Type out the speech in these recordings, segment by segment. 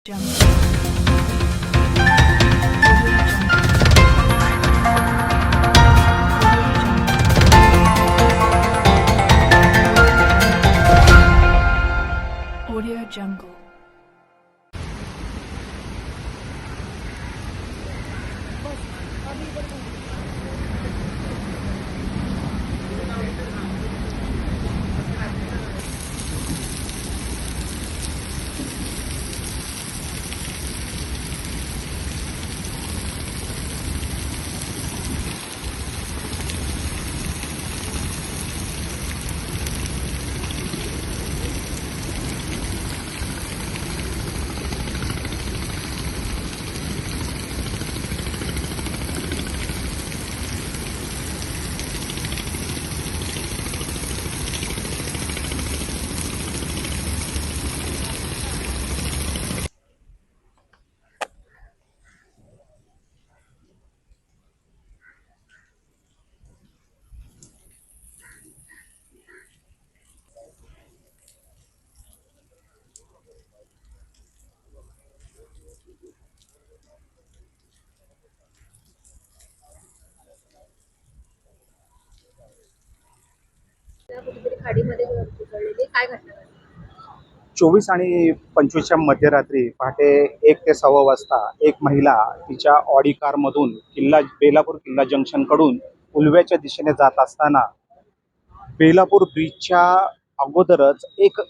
Audio Jungle. कुठेतरी खाडीमध्ये उतरलेली काय घटना घडली? 24 आणि 25च्या मध्यरात्री पहाटे 1 ते 6 वाजता एक महिला तिच्या ऑडी कारमधून बेलापूर किल्ला जंक्शनकडून उलव्याच्या दिशेने जात असताना बेलापूर ब्रिजच्या अगोदरच एक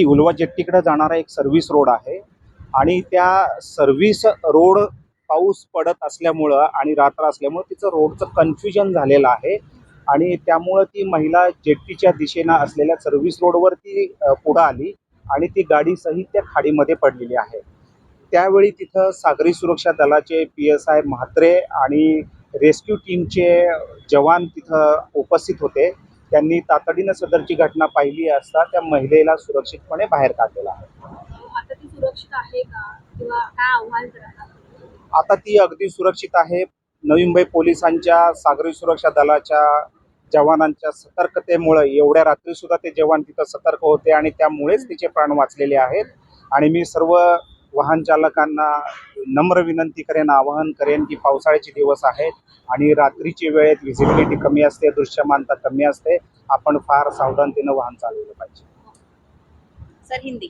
उलवा जेट्टीकडे जाणारा एक सर्व्हिस रोड आहे आणि त्या सर्व्हिस रोड पाऊस पडत असल्यामुळं आणि रात्र असल्यामुळं तिचं रोडचं कन्फ्युजन झालेलं आहे आणि त्यामुळं ती महिला जेट्टीच्या दिशेनं असलेल्या सर्व्हिस रोडवर ती पुढं आली आणि ती गाडी सहित त्या खाडीमध्ये पडलेली आहे. त्यावेळी तिथं सागरी सुरक्षा दलाचे PSI म्हात्रे आणि रेस्क्यू टीमचे जवान तिथं उपस्थित होते. त्यांनी तातडीनं सदरची घटना पाहिली असता त्या महिलेला सुरक्षितपणे बाहेर काढलेला आहे. आता ती सुरक्षित आहे का किंवा काय आव्हान करणार? आता ती अगदी सुरक्षित आहे. नवी मुंबई पोलिसांच्या सागरी सुरक्षा दलाच्या जवानांच्या सतर्कतेमुळे एवढ्या रात्री सुद्धा ते जवान तिथं सतर्क होते आणि त्यामुळेच तिचे प्राण वाचलेले आहेत. आणि मी सर्व वाहन चालकांना नम्र विनंती करेन, आवाहन करेन की पावसाळ्याचे दिवस आहेत आणि रात्रीची वेळेत व्हिजिबिलिटी कमी असते, दृश्यमानता कमी असते. आपण फार सावधानतेनं वाहन चालवलं पाहिजे. सर हिंदी